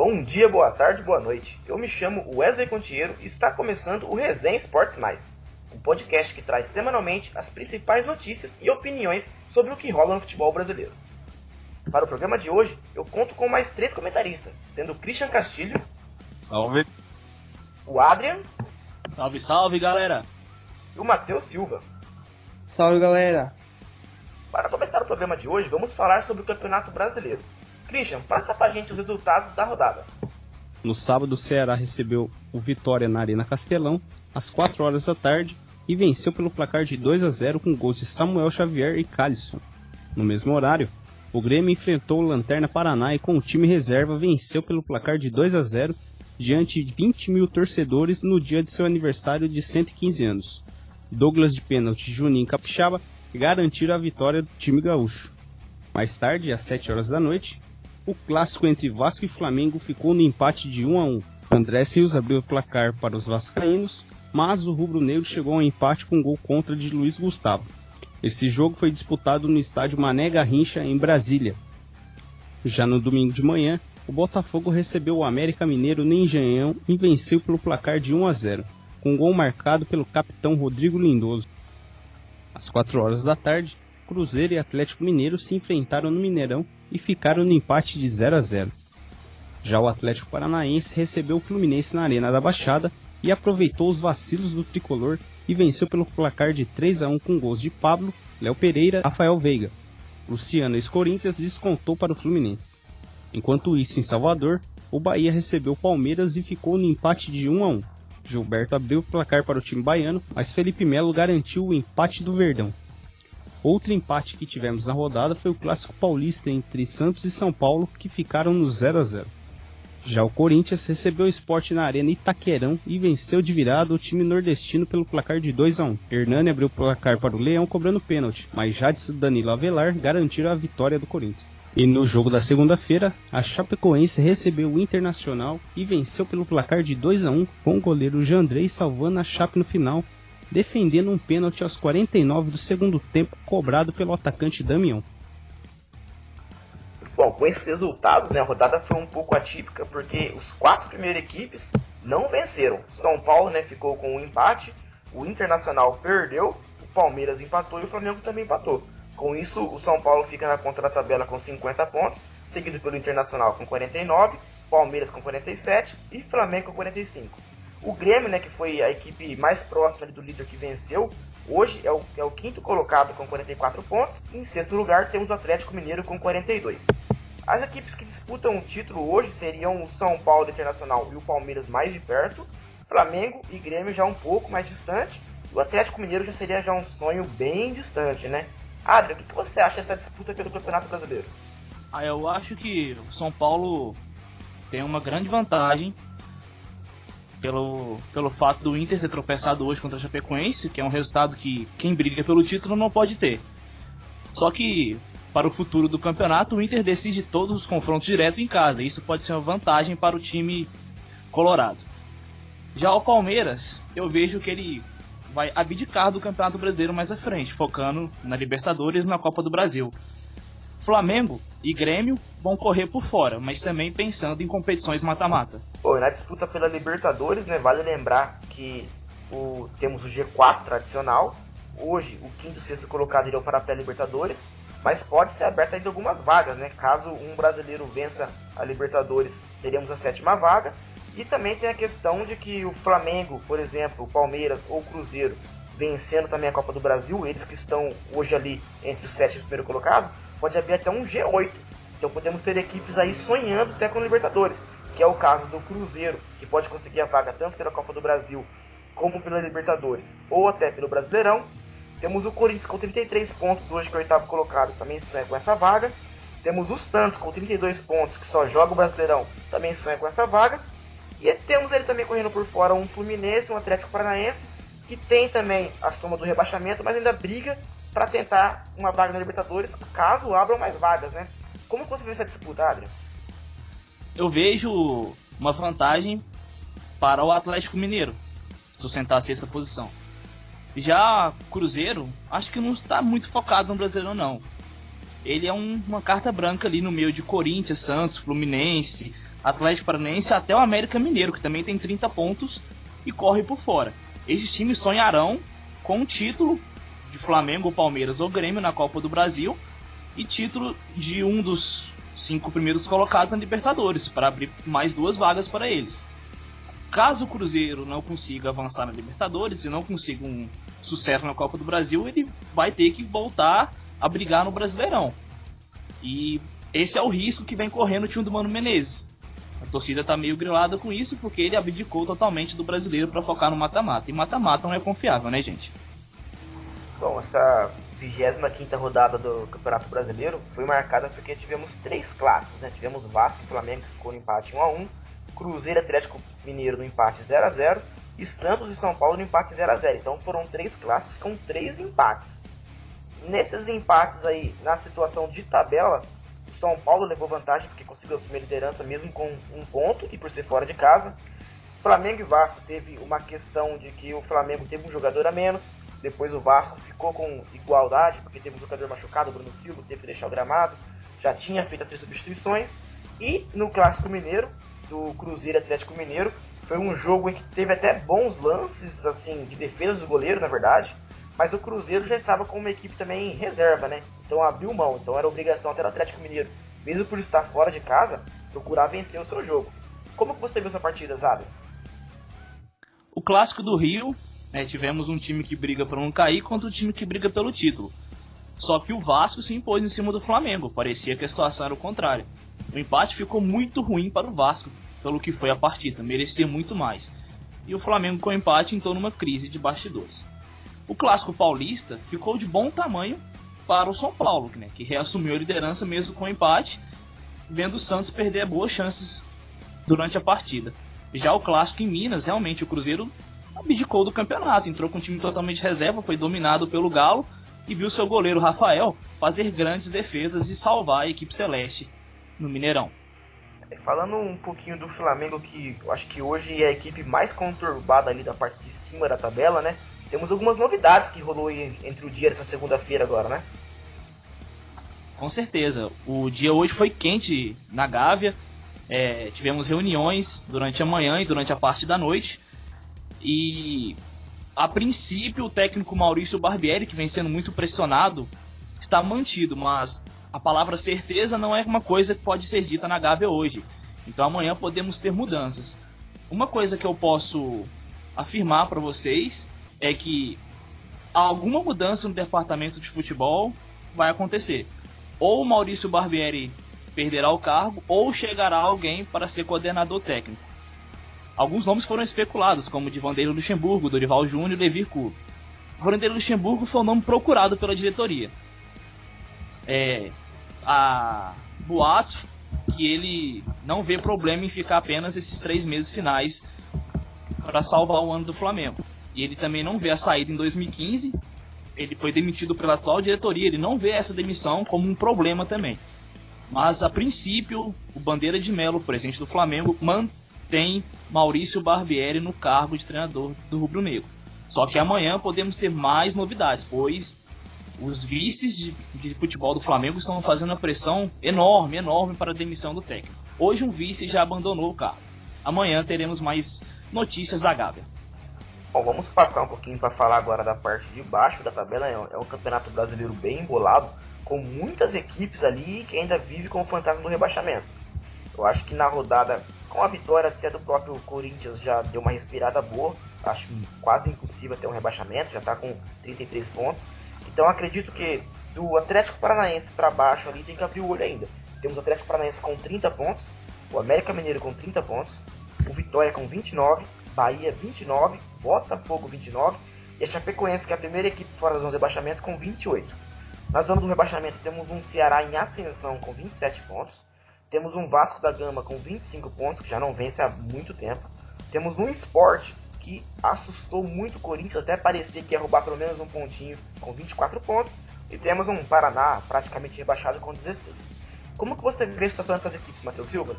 Bom dia, boa tarde, boa noite. Eu me chamo Wesley Contiero e está começando o Resenha Esportes Mais, um podcast que traz semanalmente as principais notícias e opiniões sobre o que rola no futebol brasileiro. Para o programa de hoje, eu conto com mais 3 comentaristas, sendo o Christian Castilho. Salve. O Adrian. Salve, salve, galera. E o Matheus Silva. Salve, galera. Para começar o programa de hoje, vamos falar sobre o Campeonato Brasileiro. Christian, passa pra gente os resultados da rodada. No sábado, o Ceará recebeu o Vitória na Arena Castelão, às 4 horas da tarde, e venceu pelo placar de 2-0 com gols de Samuel Xavier e Calisson. No mesmo horário, o Grêmio enfrentou o Lanterna Paraná e com o time reserva venceu pelo placar de 2-0 diante de 20 mil torcedores no dia de seu aniversário de 115 anos. Douglas de pênalti e Juninho Capixaba garantiram a vitória do time gaúcho. Mais tarde, às 7 horas da noite, o clássico entre Vasco e Flamengo ficou no empate de 1-1. André Silva abriu o placar para os vascaínos, mas o rubro-negro chegou ao empate com um gol contra de Luiz Gustavo. Esse jogo foi disputado no estádio Mané Garrincha, em Brasília. Já no domingo de manhã, o Botafogo recebeu o América Mineiro no Engenhão e venceu pelo placar de 1-0, com um gol marcado pelo capitão Rodrigo Lindoso. Às 4 horas da tarde, Cruzeiro e Atlético Mineiro se enfrentaram no Mineirão e ficaram no empate de 0-0. Já o Atlético Paranaense recebeu o Fluminense na Arena da Baixada e aproveitou os vacilos do tricolor e venceu pelo placar de 3-1 com gols de Pablo, Léo Pereira e Rafael Veiga. Luciano ex-Corinthians descontou para o Fluminense. Enquanto isso, em Salvador, o Bahia recebeu o Palmeiras e ficou no empate de 1-1. Gilberto abriu o placar para o time baiano, mas Felipe Melo garantiu o empate do Verdão. Outro empate que tivemos na rodada foi o Clássico Paulista entre Santos e São Paulo, que ficaram no 0-0. Já o Corinthians recebeu o Sport na Arena Itaquerão e venceu de virada o time nordestino pelo placar de 2-1. Hernani abriu o placar para o Leão cobrando pênalti, mas Jadson e Danilo Avelar garantiram a vitória do Corinthians. E no jogo da segunda-feira, a Chapecoense recebeu o Internacional e venceu pelo placar de 2-1 com o goleiro Jandrei salvando a Chape no final, defendendo um pênalti aos 49 do segundo tempo cobrado pelo atacante Damião. Bom, com esses resultados, a rodada foi um pouco atípica porque os 4 primeiras equipes não venceram. São Paulo ficou com um empate, o Internacional perdeu, o Palmeiras empatou e o Flamengo também empatou. Com isso, o São Paulo fica na contratabela com 50 pontos, seguido pelo Internacional com 49, Palmeiras com 47 e Flamengo com 45. O Grêmio, que foi a equipe mais próxima do líder que venceu, hoje é o quinto colocado com 44 pontos. E em sexto lugar temos o Atlético Mineiro com 42. As equipes que disputam o título hoje seriam o São Paulo Internacional e o Palmeiras mais de perto, Flamengo e Grêmio já um pouco mais distante, e o Atlético Mineiro já seria um sonho bem distante, Adriano, o que você acha dessa disputa pelo Campeonato Brasileiro? Eu acho que o São Paulo tem uma grande vantagem pelo fato do Inter ter tropeçado hoje contra a Chapecoense, que é um resultado que quem briga pelo título não pode ter. Só que, para o futuro do campeonato, o Inter decide todos os confrontos direto em casa, e isso pode ser uma vantagem para o time colorado. Já o Palmeiras, eu vejo que ele vai abdicar do Campeonato Brasileiro mais à frente, focando na Libertadores e na Copa do Brasil. Flamengo e Grêmio vão correr por fora, mas também pensando em competições mata-mata. Na disputa pela Libertadores, vale lembrar que temos o G4 tradicional. Hoje, o quinto e sexto colocado irão para a pré-Libertadores, mas pode ser aberta ainda algumas vagas, Caso um brasileiro vença a Libertadores, teremos a 7ª vaga. E também tem a questão de que o Flamengo, por exemplo, o Palmeiras ou o Cruzeiro, vencendo também a Copa do Brasil, eles que estão hoje ali entre os 7 primeiros colocados, pode haver até um G8. Então podemos ter equipes aí sonhando até com a Libertadores, que é o caso do Cruzeiro, que pode conseguir a vaga tanto pela Copa do Brasil como pela Libertadores, ou até pelo Brasileirão. Temos o Corinthians com 33 pontos hoje, que é o 8º colocado, também sonha com essa vaga. Temos o Santos com 32 pontos, que só joga o Brasileirão, também sonha com essa vaga. E temos ele também correndo por fora um Fluminense, um Atlético Paranaense, que tem também a soma do rebaixamento, mas ainda briga para tentar uma vaga na Libertadores, caso abram mais vagas, Como você vê essa disputa, Adriano? Eu vejo uma vantagem para o Atlético Mineiro sustentar a 6ª posição. Já Cruzeiro, acho que não está muito focado no Brasileirão, não. Ele é uma carta branca ali no meio de Corinthians, Santos, Fluminense, Atlético Paranaense até o América Mineiro, que também tem 30 pontos e corre por fora. Esses times sonharão com um título de Flamengo, Palmeiras ou Grêmio na Copa do Brasil e título de um dos 5 primeiros colocados na Libertadores, para abrir mais 2 vagas para eles. Caso o Cruzeiro não consiga avançar na Libertadores e não consiga um sucesso na Copa do Brasil, ele vai ter que voltar a brigar no Brasileirão. E esse é o risco que vem correndo o time do Mano Menezes. A torcida está meio grilada com isso porque ele abdicou totalmente do Brasileiro para focar no mata-mata. E mata-mata não é confiável, né, gente? Bom, essa 25ª rodada do Campeonato Brasileiro foi marcada porque tivemos 3 clássicos, né? Tivemos Vasco e Flamengo, que ficou no empate 1-1, Cruzeiro e Atlético Mineiro no empate 0-0 e Santos e São Paulo no empate 0-0. Então foram 3 clássicos com 3 empates. Nesses empates aí, na situação de tabela, o São Paulo levou vantagem porque conseguiu assumir a liderança mesmo com 1 ponto e por ser fora de casa. Flamengo e Vasco teve uma questão de que o Flamengo teve um jogador a menos, depois o Vasco ficou com igualdade porque teve um jogador machucado, o Bruno Silva, teve que deixar o gramado, já tinha feito as 3 substituições. E no Clássico Mineiro, do Cruzeiro e Atlético Mineiro, foi um jogo em que teve até bons lances assim de defesa do goleiro, na verdade, mas o Cruzeiro já estava com uma equipe também em reserva, né? Então abriu mão, então era obrigação até do Atlético Mineiro, mesmo por estar fora de casa, procurar vencer o seu jogo. Como que você viu essa partida, Zabe? O Clássico do Rio, né, tivemos um time que briga para não cair contra um time que briga pelo título. Só que o Vasco se impôs em cima do Flamengo, parecia que a situação era o contrário. O empate ficou muito ruim para o Vasco, pelo que foi a partida, merecia muito mais. E o Flamengo com o empate entrou numa crise de bastidores. O Clássico Paulista ficou de bom tamanho para o São Paulo, né, que reassumiu a liderança mesmo com o empate, vendo o Santos perder boas chances durante a partida. Já o Clássico em Minas, realmente o Cruzeiro abdicou do campeonato, entrou com um time totalmente reserva, foi dominado pelo Galo e viu seu goleiro Rafael fazer grandes defesas e salvar a equipe celeste no Mineirão. Falando um pouquinho do Flamengo, que eu acho que hoje é a equipe mais conturbada ali da parte de cima da tabela, né? Temos algumas novidades que rolou entre o dia dessa segunda-feira agora, né? Com certeza. O dia hoje foi quente na Gávea. Tivemos reuniões durante a manhã e durante a parte da noite. E, a princípio, o técnico Maurício Barbieri, que vem sendo muito pressionado, está mantido. Mas a palavra certeza não é uma coisa que pode ser dita na Gávea hoje. Então amanhã podemos ter mudanças. Uma coisa que eu posso afirmar para vocês é que alguma mudança no departamento de futebol vai acontecer. Ou o Maurício Barbieri perderá o cargo, ou chegará alguém para ser coordenador técnico. Alguns nomes foram especulados, como de Vanderlei Luxemburgo, Dorival Júnior e Levir Coupe. Vanderlei Luxemburgo foi o nome procurado pela diretoria. A boatos que ele não vê problema em ficar apenas esses 3 meses finais para salvar o ano do Flamengo. E ele também não vê a saída em 2015. Ele foi demitido pela atual diretoria. Ele não vê essa demissão como um problema também. Mas, a princípio, o Bandeira de Melo, presidente do Flamengo, mantém Maurício Barbieri no cargo de treinador do Rubro Negro. Só que amanhã podemos ter mais novidades, pois os vices de futebol do Flamengo estão fazendo uma pressão enorme para a demissão do técnico. Hoje um vice já abandonou o cargo. Amanhã teremos mais notícias da Gávea. Bom, vamos passar um pouquinho para falar agora da parte de baixo da tabela. É um campeonato brasileiro bem embolado, com muitas equipes ali que ainda vivem com o fantasma do rebaixamento. Eu acho que na rodada, com a vitória até do próprio Corinthians, já deu uma respirada boa. Acho quase impossível ter um rebaixamento, já está com 33 pontos. Então acredito que do Atlético Paranaense para baixo ali tem que abrir o olho ainda. Temos o Atlético Paranaense com 30 pontos, o América Mineiro com 30 pontos, o Vitória com 29, Bahia 29, Botafogo 29 e a Chapecoense, que é a primeira equipe fora da zona de rebaixamento, com 28. Na zona do rebaixamento temos um Ceará em ascensão com 27 pontos, temos um Vasco da Gama com 25 pontos, que já não vence há muito tempo, temos um Sport que assustou muito o Corinthians, até parecia que ia roubar pelo menos um pontinho, com 24 pontos, e temos um Paraná praticamente rebaixado com 16. Como que você vê a situação dessas equipes, Matheus Silva?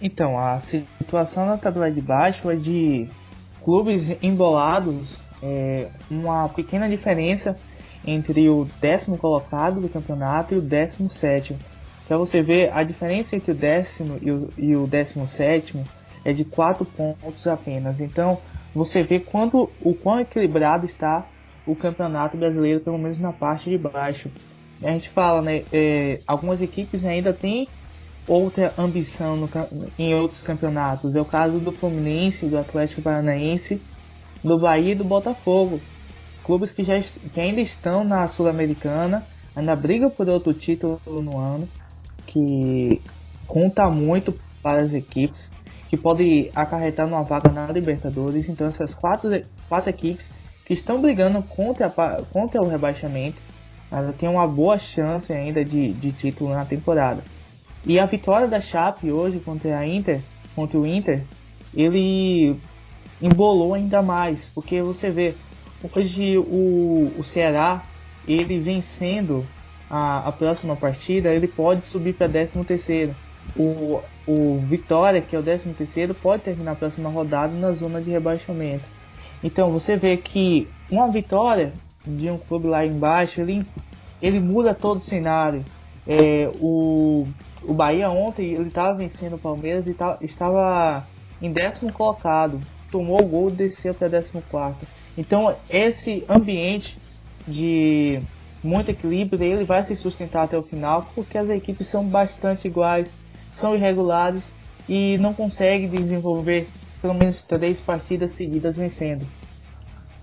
Então, a situação na tabela de baixo é de clubes embolados, uma pequena diferença entre o 10º colocado do campeonato e o 17º. Para você ver, a diferença entre o 10º e o 17º é de 4 pontos apenas. Então, você vê o quão equilibrado está o Campeonato Brasileiro, pelo menos na parte de baixo. A gente fala, né, algumas equipes ainda têm outra ambição em outros campeonatos. É o caso do Fluminense, do Atlético Paranaense, do Bahia e do Botafogo. Clubes que ainda estão na Sul-Americana, ainda brigam por outro título no ano, que conta muito para as equipes, que pode acarretar numa vaga na Libertadores. Então essas quatro equipes que estão brigando contra o rebaixamento, ela tem uma boa chance ainda de título na temporada. E a vitória da Chape hoje contra o Inter, ele embolou ainda mais, porque você vê, hoje o Ceará, ele vencendo a próxima partida, ele pode subir para 13º. O Vitória, que é o 13º, pode terminar a próxima rodada na zona de rebaixamento. Então você vê que uma vitória de um clube lá embaixo, ele muda todo o cenário. O Bahia ontem, ele estava vencendo o Palmeiras e estava em 10º colocado. Tomou o gol e desceu para 14º. Então esse ambiente de muito equilíbrio, ele vai se sustentar até o final, porque as equipes são bastante iguais, são irregulares e não conseguem desenvolver pelo menos 3 partidas seguidas vencendo.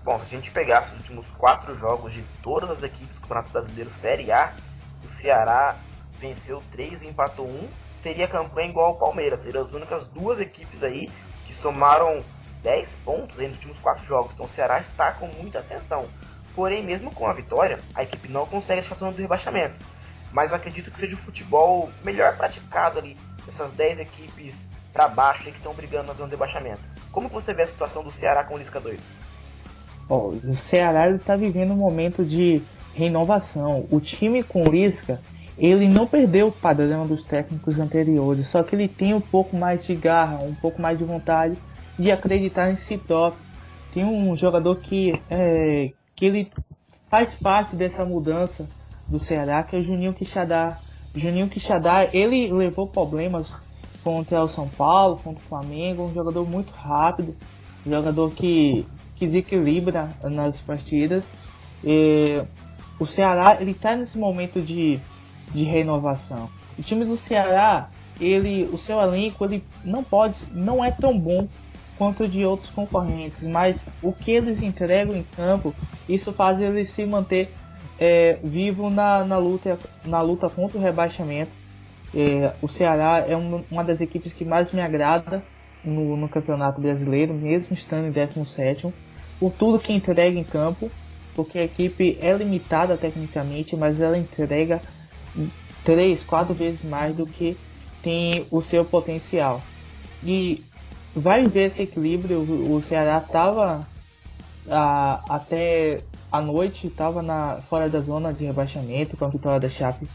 Bom, se a gente pegasse os últimos 4 jogos de todas as equipes do Campeonato Brasileiro Série A, o Ceará venceu 3 e empatou 1, teria campanha igual ao Palmeiras. Seriam as únicas 2 equipes aí que somaram 10 pontos aí nos últimos 4 jogos. Então o Ceará está com muita ascensão. Porém, mesmo com a vitória, a equipe não consegue achar a zona do rebaixamento. Mas eu acredito que seja o futebol melhor praticado ali, essas 10 equipes para baixo aí que estão brigando na zona do rebaixamento. Como você vê a situação do Ceará com o Lisca doido? O Ceará está vivendo um momento de renovação. O time com o Lisca, ele não perdeu o padrão dos técnicos anteriores, só que ele tem um pouco mais de garra, um pouco mais de vontade de acreditar em si próprio. Tem um jogador que ele faz parte dessa mudança do Ceará, que é o Juninho Quixadá. Juninho Quixadá, ele levou problemas contra o São Paulo, contra o Flamengo, um jogador muito rápido, um jogador que desequilibra nas partidas. O Ceará, ele está nesse momento de renovação. O time do Ceará, o seu elenco, ele não é tão bom quanto de outros concorrentes, mas o que eles entregam em campo, isso faz ele se manter vivo na luta contra o rebaixamento. O Ceará é uma das equipes que mais me agrada no Campeonato Brasileiro, mesmo estando em 17º, por tudo que entrega em campo, porque a equipe é limitada tecnicamente, mas ela entrega 3, 4 vezes mais do que tem o seu potencial. E vai ver esse equilíbrio. O Ceará estava até a noite, estava fora da zona de rebaixamento, com a vitória da Chape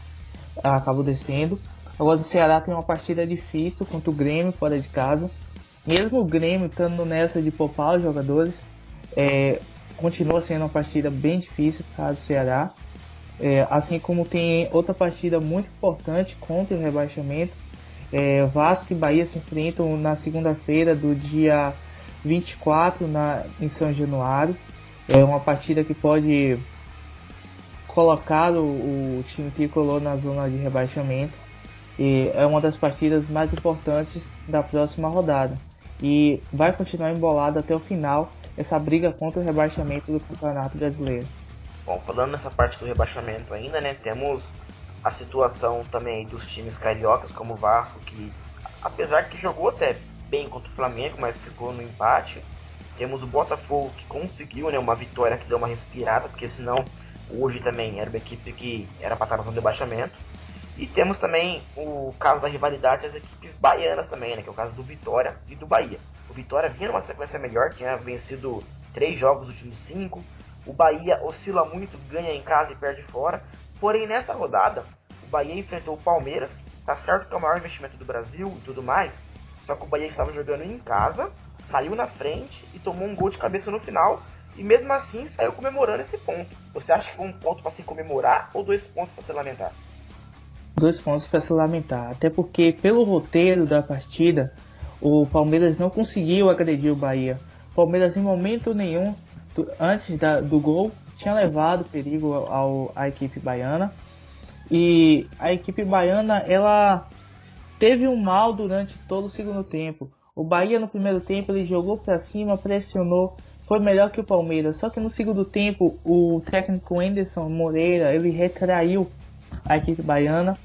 acabou descendo. Agora o Ceará tem uma partida difícil contra o Grêmio fora de casa. Mesmo o Grêmio estando nessa de poupar os jogadores, continua sendo uma partida bem difícil para o Ceará. Assim como tem outra partida muito importante contra o rebaixamento. Vasco e Bahia se enfrentam na segunda-feira do dia 24 em São Januário. É uma partida que pode colocar o time tricolor na zona de rebaixamento. E é uma das partidas mais importantes da próxima rodada. E vai continuar embolada até o final essa briga contra o rebaixamento do Campeonato Brasileiro. Bom, falando nessa parte do rebaixamento ainda, né, temos a situação também dos times cariocas, como o Vasco, que apesar que jogou até bem contra o Flamengo, mas ficou no empate. Temos o Botafogo, que conseguiu, né, uma vitória que deu uma respirada, porque senão hoje também era uma equipe que era para estar no rebaixamento. E temos também o caso da rivalidade das equipes baianas também, né, que é o caso do Vitória e do Bahia. O Vitória vinha numa sequência melhor, tinha vencido 3 jogos dos últimos 5. O Bahia oscila muito, ganha em casa e perde fora. Porém, nessa rodada, o Bahia enfrentou o Palmeiras. Tá certo que é o maior investimento do Brasil e tudo mais, só que o Bahia estava jogando em casa, saiu na frente e tomou um gol de cabeça no final. E mesmo assim saiu comemorando esse ponto. Você acha que foi um ponto para se comemorar ou 2 pontos para se lamentar? 2 pontos para se lamentar. Até porque, pelo roteiro da partida, o Palmeiras não conseguiu agredir o Bahia. O Palmeiras, em momento nenhum, antes do gol, tinha levado perigo à equipe baiana. E a equipe baiana, ela teve um mal durante todo o segundo tempo. O Bahia, no primeiro tempo, ele jogou para cima, pressionou, foi melhor que o Palmeiras. Só que no segundo tempo, o técnico Anderson Moreira, ele retraiu a equipe baiana.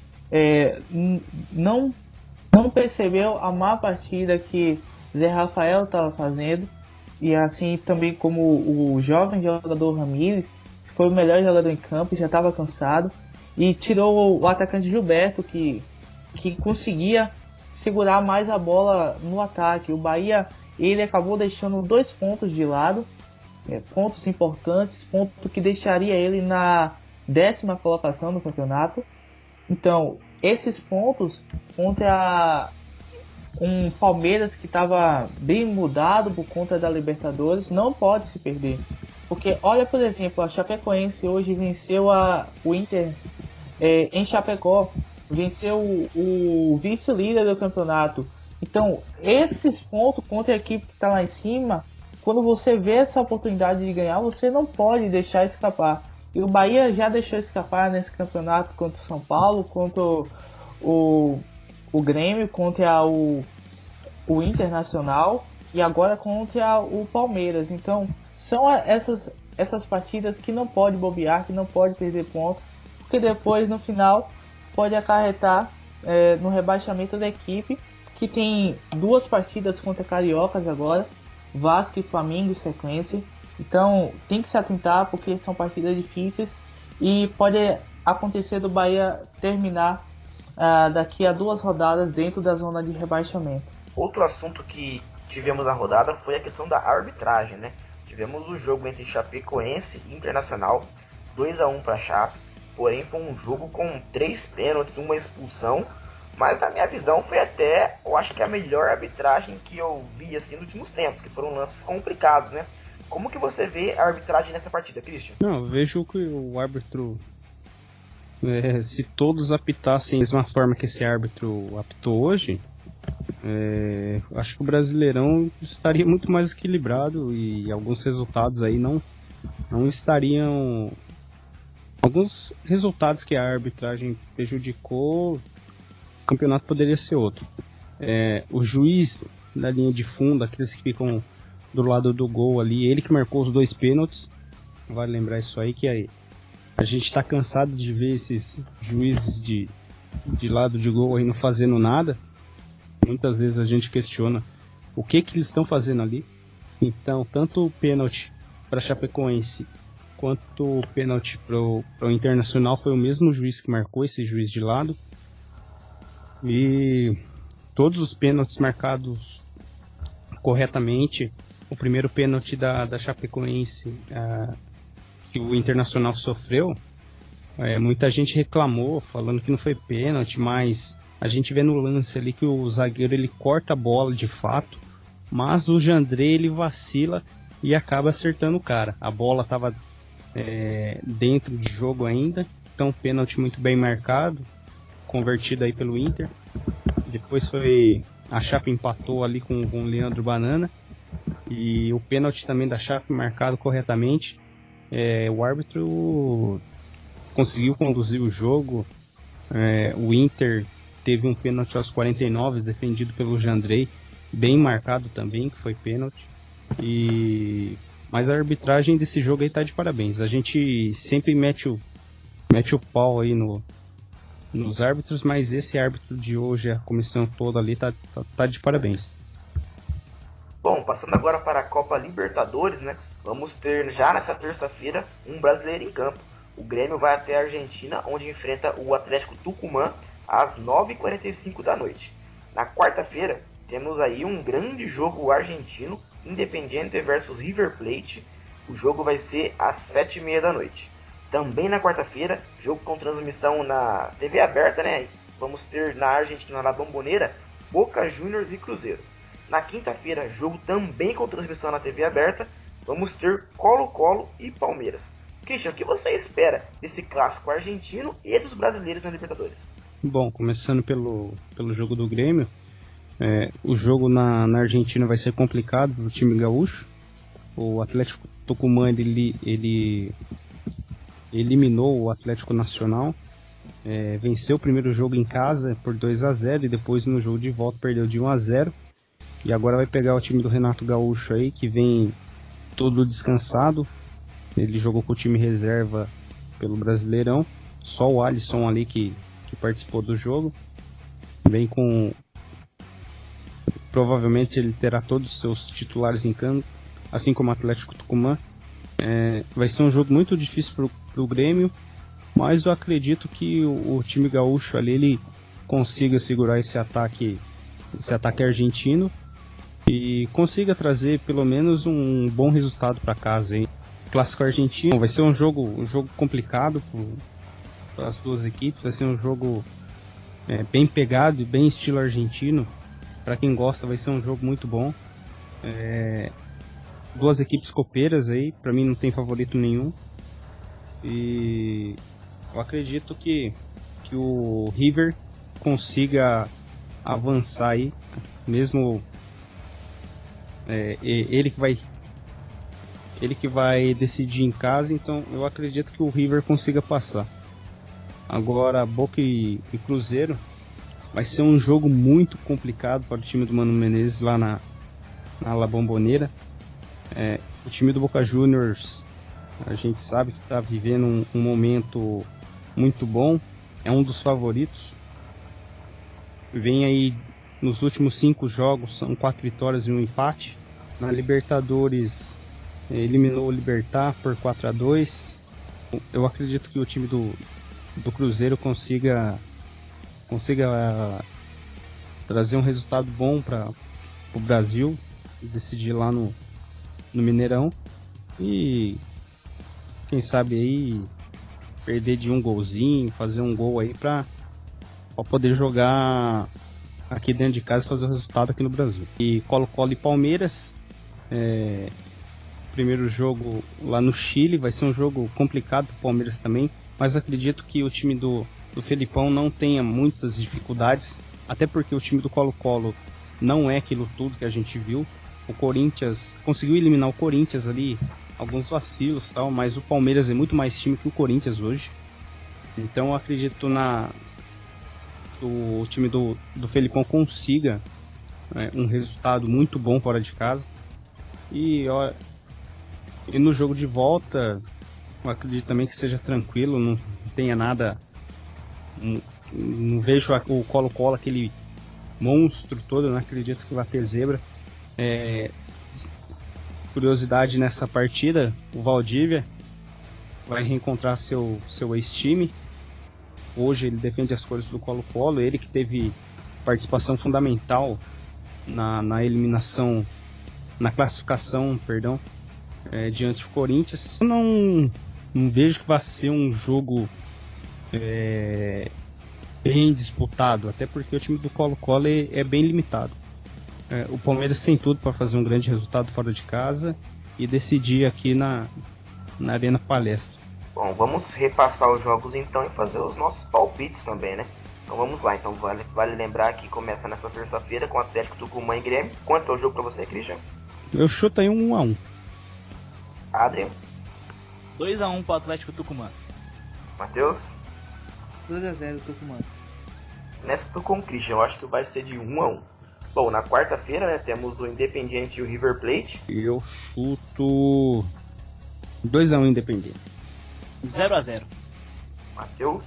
Não percebeu a má partida que Zé Rafael estava fazendo, e assim também como o jovem jogador Ramírez, que foi o melhor jogador em campo, já estava cansado, e tirou o atacante Gilberto, que conseguia segurar mais a bola no ataque. O Bahia, ele acabou deixando 2 pontos de lado, pontos importantes, ponto que deixaria ele na 10ª colocação do campeonato. Então, esses pontos contra um Palmeiras que estava bem mudado por conta da Libertadores não pode se perder. Porque olha, por exemplo, a Chapecoense hoje venceu o Inter em Chapecó, venceu o vice-líder do campeonato. Então, esses pontos contra a equipe que está lá em cima, quando você vê essa oportunidade de ganhar, você não pode deixar escapar. E o Bahia já deixou escapar nesse campeonato contra o São Paulo, contra o Grêmio, contra o Internacional e agora contra o Palmeiras. Então, são essas partidas que não pode bobear, que não pode perder ponto, porque depois, no final, pode acarretar no rebaixamento da equipe, que tem 2 partidas contra Cariocas agora, Vasco e Flamengo em sequência. Então tem que se atentar, porque são partidas difíceis e pode acontecer do Bahia terminar daqui a 2 rodadas dentro da zona de rebaixamento. Outro assunto que tivemos na rodada foi a questão da arbitragem, né? Tivemos o jogo entre Chapecoense e Internacional, 2-1 para a Chape, porém foi um jogo com 3 pênaltis, uma expulsão, mas na minha visão foi até, eu acho que a melhor arbitragem que eu vi assim nos últimos tempos, que foram lances complicados, né? Como que você vê a arbitragem nessa partida, Christian? Não, eu vejo que o árbitro, se todos apitassem da mesma forma que esse árbitro apitou hoje, acho que o Brasileirão estaria muito mais equilibrado e alguns resultados aí não estariam... Alguns resultados que a arbitragem prejudicou, o campeonato poderia ser outro. O juiz da linha de fundo, aqueles que ficam do lado do gol ali, ele que marcou os 2 pênaltis. Vale lembrar isso aí, que a gente está cansado de ver esses juízes de lado de gol aí não fazendo nada. Muitas vezes a gente questiona o que eles estão fazendo ali. Então, tanto o pênalti para Chapecoense quanto o pênalti para o Internacional foi o mesmo juiz que marcou, esse juiz de lado. E todos os pênaltis marcados corretamente. O primeiro pênalti da Chapecoense que o Internacional sofreu, muita gente reclamou, falando que não foi pênalti, mas a gente vê no lance ali que o zagueiro ele corta a bola de fato, mas o Jandré ele vacila e acaba acertando o cara. A bola estava dentro de jogo ainda, então pênalti muito bem marcado, convertido aí pelo Inter. Depois a Chape empatou ali com o Leandro Banana, e o pênalti também da Chape marcado corretamente. O árbitro conseguiu conduzir o jogo. O Inter teve um pênalti aos 49, defendido pelo Jandrei, bem marcado também, que foi pênalti. Mas a arbitragem desse jogo aí tá de parabéns. A gente sempre mete o pau aí nos árbitros, mas esse árbitro de hoje, a comissão toda ali, tá de parabéns. Bom, passando agora para a Copa Libertadores, né? Vamos ter já nessa terça-feira um brasileiro em campo. O Grêmio vai até a Argentina, onde enfrenta o Atlético Tucumã às 9h45 da noite. Na quarta-feira, temos aí um grande jogo argentino, Independiente versus River Plate. O jogo vai ser às 7h30 da noite. Também na quarta-feira, jogo com transmissão na TV aberta, né? Vamos ter na Argentina, na Bombonera, Boca Juniors e Cruzeiro. Na quinta-feira, jogo também com transmissão na TV aberta, vamos ter Colo-Colo e Palmeiras. Christian, o que você espera desse clássico argentino e dos brasileiros na Libertadores? Bom, começando pelo jogo do Grêmio, o jogo na Argentina vai ser complicado para o time gaúcho. O Atlético Tucumã ele eliminou o Atlético Nacional, venceu o primeiro jogo em casa por 2-0 e depois no jogo de volta perdeu de 1-0. E agora vai pegar o time do Renato Gaúcho aí, que vem todo descansado. Ele jogou com o time reserva pelo Brasileirão, só o Alisson ali que participou do jogo. Vem com... Provavelmente ele terá todos os seus titulares em campo, assim como o Atlético Tucumã. Vai ser um jogo muito difícil para o Grêmio, mas eu acredito que o time gaúcho ali ele consiga segurar esse ataque argentino e consiga trazer pelo menos um bom resultado para casa, hein? Clássico argentino vai ser um jogo complicado para as duas equipes, vai ser um jogo bem pegado e bem estilo argentino. Para quem gosta, vai ser um jogo muito bom. Duas equipes copeiras aí, para mim não tem favorito nenhum. E eu acredito que o River consiga avançar aí, mesmo ele que vai decidir em casa, então eu acredito que o River consiga passar. Agora, Boca e Cruzeiro vai ser um jogo muito complicado para o time do Mano Menezes lá na La Bombonera. O time do Boca Juniors, a gente sabe que está vivendo um momento muito bom, é um dos favoritos. Vem aí nos últimos 5 jogos, são 4 vitórias e 1 empate. Na Libertadores, eliminou o Libertad por 4-2. Eu acredito que o time do Cruzeiro consiga trazer um resultado bom para o Brasil e decidir lá no Mineirão. E quem sabe aí perder de um golzinho, fazer um gol aí para poder jogar aqui dentro de casa e fazer o resultado aqui no Brasil. E Colo-Colo e Palmeiras, primeiro jogo lá no Chile, vai ser um jogo complicado para o Palmeiras também, mas acredito que o time do Felipão não tenha muitas dificuldades, até porque o time do Colo-Colo não é aquilo tudo que a gente viu. O Corinthians conseguiu eliminar o Corinthians ali, alguns vacilos e tal, mas o Palmeiras é muito mais time que o Corinthians hoje. Então eu acredito o time do Felipão consiga um resultado muito bom fora de casa. E no jogo de volta, eu acredito também que seja tranquilo, não tenha nada. Não vejo o Colo-Colo, aquele monstro todo, eu não acredito que vai ter zebra. Curiosidade nessa partida, o Valdívia vai reencontrar seu ex-time. Hoje ele defende as cores do Colo-Colo, ele que teve participação fundamental na eliminação, na classificação, perdão, diante do Corinthians. Eu não vejo que vai ser um jogo bem disputado, até porque o time do Colo-Colo é bem limitado. O Palmeiras tem tudo para fazer um grande resultado fora de casa e decidir aqui na Arena Palestra. Bom, vamos repassar os jogos então e fazer os nossos palpites também, né? Então vamos lá, então vale lembrar que começa nessa terça-feira com Atlético Tucumã e Grêmio. Quanto é o jogo pra você, Christian? Eu chuto aí 1-1. Adrian? 2-1 pro Atlético Tucumã. Matheus? 2-0 Tucumã. Nessa eu tô com o Christian, eu acho que vai ser de 1-1. Bom, na quarta-feira, né, temos o Independiente e o River Plate. Eu chuto 2-1 Independiente. 0-0. Matheus?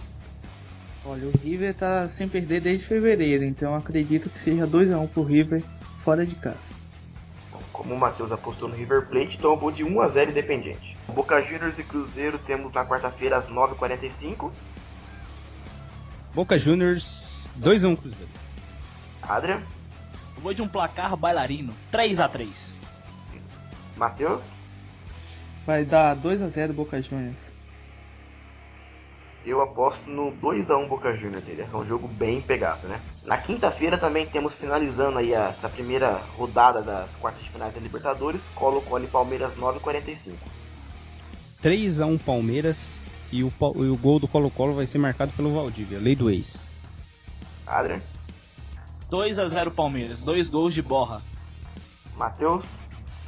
Olha, o River tá sem perder desde fevereiro, então acredito que seja 2-1 pro River fora de casa. Bom, como o Matheus apostou no River Plate, então eu vou de 1-0 Independiente. Boca Juniors e Cruzeiro temos na quarta-feira às 9h45. Boca Juniors 2-1 Cruzeiro. Adrian? Eu vou de um placar bailarino, 3-3. Matheus? Vai dar 2-0 Boca Juniors. Eu aposto no 2-1 Boca Juniors, ele é um jogo bem pegado, né? Na quinta-feira também temos finalizando aí essa primeira rodada das quartas de finais da Libertadores, Colo-Colo e Palmeiras 9h45. 3-1 Palmeiras e o gol do Colo-Colo vai ser marcado pelo Valdívia, lei do ex. Adrian. 2-0 Palmeiras, 2 gols de Borra. Matheus.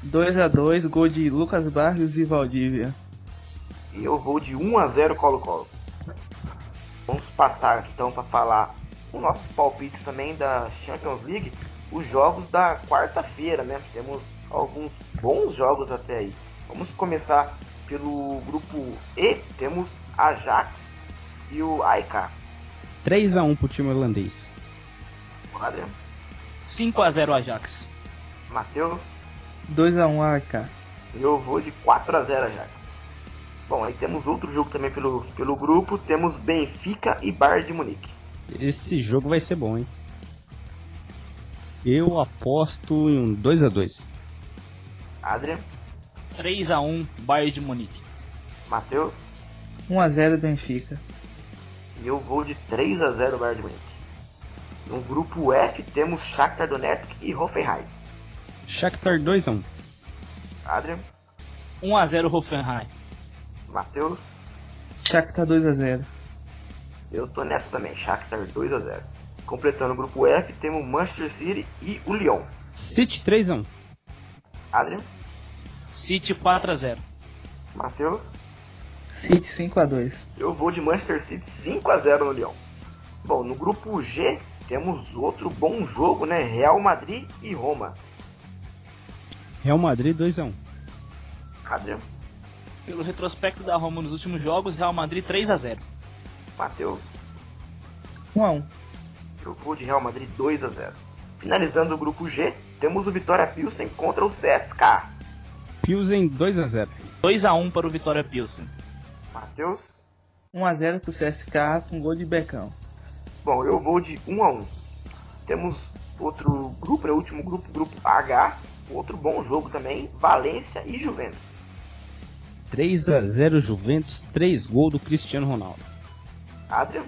2-2, gol de Lucas Barrios e Valdívia. E eu vou de 1-0 Colo-Colo. Vamos passar aqui então para falar os nossos palpites também da Champions League. Os jogos da quarta-feira, né? Temos alguns bons jogos até aí. Vamos começar pelo grupo E. Temos Ajax e o AEK. 3-1 pro time holandês. Adrian. 5-0 Ajax. Matheus. 2-1 AEK. E eu vou de 4-0 Ajax. Bom, aí temos outro jogo também pelo grupo. Temos Benfica e Bayern de Munique. Esse jogo vai ser bom, hein? Eu aposto em um 2-2. Adrian. 3-1 Bayern de Munique. Matheus. 1-0 Benfica. E eu vou de 3-0 Bayern de Munique. No grupo F temos Shakhtar Donetsk e Hoffenheim. Shakhtar 2-1. Adrian. 1-0 Hoffenheim. Matheus. Shakhtar 2-0. Eu tô nessa também, Shakhtar 2-0. Completando o grupo F, temos Manchester City e o Lyon. City 3-1. Adrian. City 4-0. Matheus. City 5-2. Eu vou de Manchester City 5-0 no Lyon. Bom, no grupo G temos outro bom jogo, né? Real Madrid e Roma. Real Madrid 2-1. Adrian. Pelo retrospecto da Roma nos últimos jogos, Real Madrid 3-0. Matheus. 1-1. Eu vou de Real Madrid 2-0. Finalizando o grupo G, temos o Vitória Pilsen contra o CSKA. Pilsen 2-0. 2-1 para o Vitória Pilsen. Matheus. 1-0 pro CSK com gol de Becão. Bom, eu vou de 1-1. Temos outro grupo, né? O último grupo, grupo H. Outro bom jogo também, Valência e Juventus. 3-0 Juventus, 3 gols do Cristiano Ronaldo. Adrian.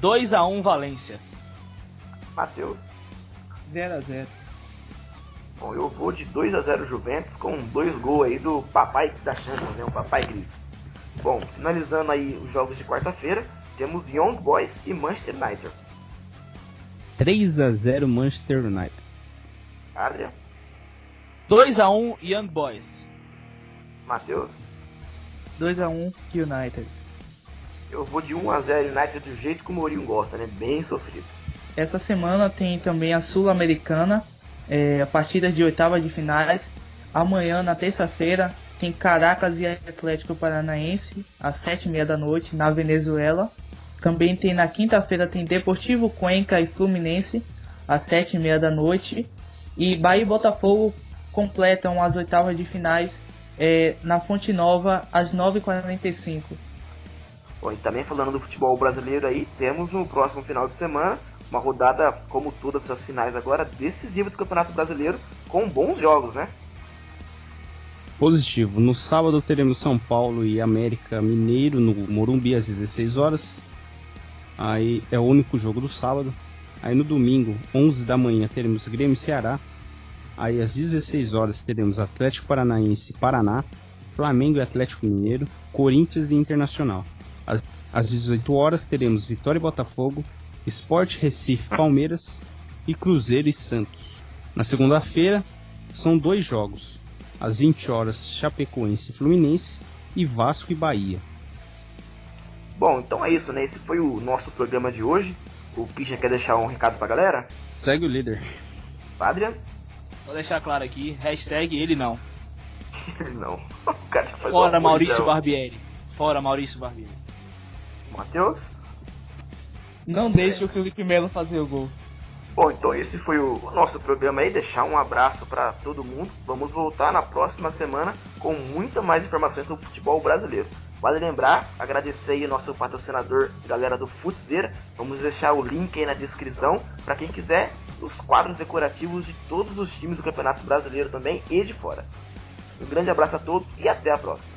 2-1 Valência. Matheus. 0-0. Bom, eu vou de 2-0 Juventus com 2 gols aí do papai da Champions, né? O papai Cris. Bom, finalizando aí os jogos de quarta-feira, temos Young Boys e Manchester United. 3-0 Manchester United. Adrian. 2-1 Young Boys. Matheus. 2-1 United. Eu vou de 1-0 United do jeito que o Mourinho gosta, né? Bem sofrido. Essa semana tem também a Sul-Americana, partidas de oitava de finais. Amanhã, na terça-feira, tem Caracas e Atlético Paranaense, às 7h30 da noite, na Venezuela. Também tem na quinta-feira, tem Deportivo Cuenca e Fluminense, às 7h30 da noite. E Bahia e Botafogo completam as oitavas de finais na Fonte Nova, às 9h45. Bom, e também falando do futebol brasileiro aí, temos no próximo final de semana uma rodada, como todas as finais agora, decisiva do Campeonato Brasileiro, com bons jogos, né? Positivo. No sábado teremos São Paulo e América Mineiro no Morumbi às 16 horas. Aí é o único jogo do sábado. Aí no domingo, 11 da manhã, teremos Grêmio e Ceará. Aí às 16 horas teremos Atlético Paranaense e Paraná, Flamengo e Atlético Mineiro, Corinthians e Internacional. Às 18 horas teremos Vitória e Botafogo, Sport Recife Palmeiras e Cruzeiro e Santos. Na segunda-feira são 2 jogos. Às 20 horas Chapecoense e Fluminense e Vasco e Bahia. Bom, então é isso, né? Esse foi o nosso programa de hoje. O Picha quer deixar um recado pra galera? Segue o líder. Adrian? Só deixar claro aqui, hashtag ele não. Não. O cara faz Fora uma Maurício coisa. Barbieri. Fora Maurício Barbieri. Matheus? Não deixe o Felipe Melo fazer o gol. Bom, então esse foi o nosso programa aí. Deixar um abraço para todo mundo. Vamos voltar na próxima semana com muita mais informações sobre o futebol brasileiro. Vale lembrar, agradecer aí o nosso patrocinador, galera do Futzeira. Vamos deixar o link aí na descrição para quem quiser os quadros decorativos de todos os times do Campeonato Brasileiro também e de fora. Um grande abraço a todos e até a próxima.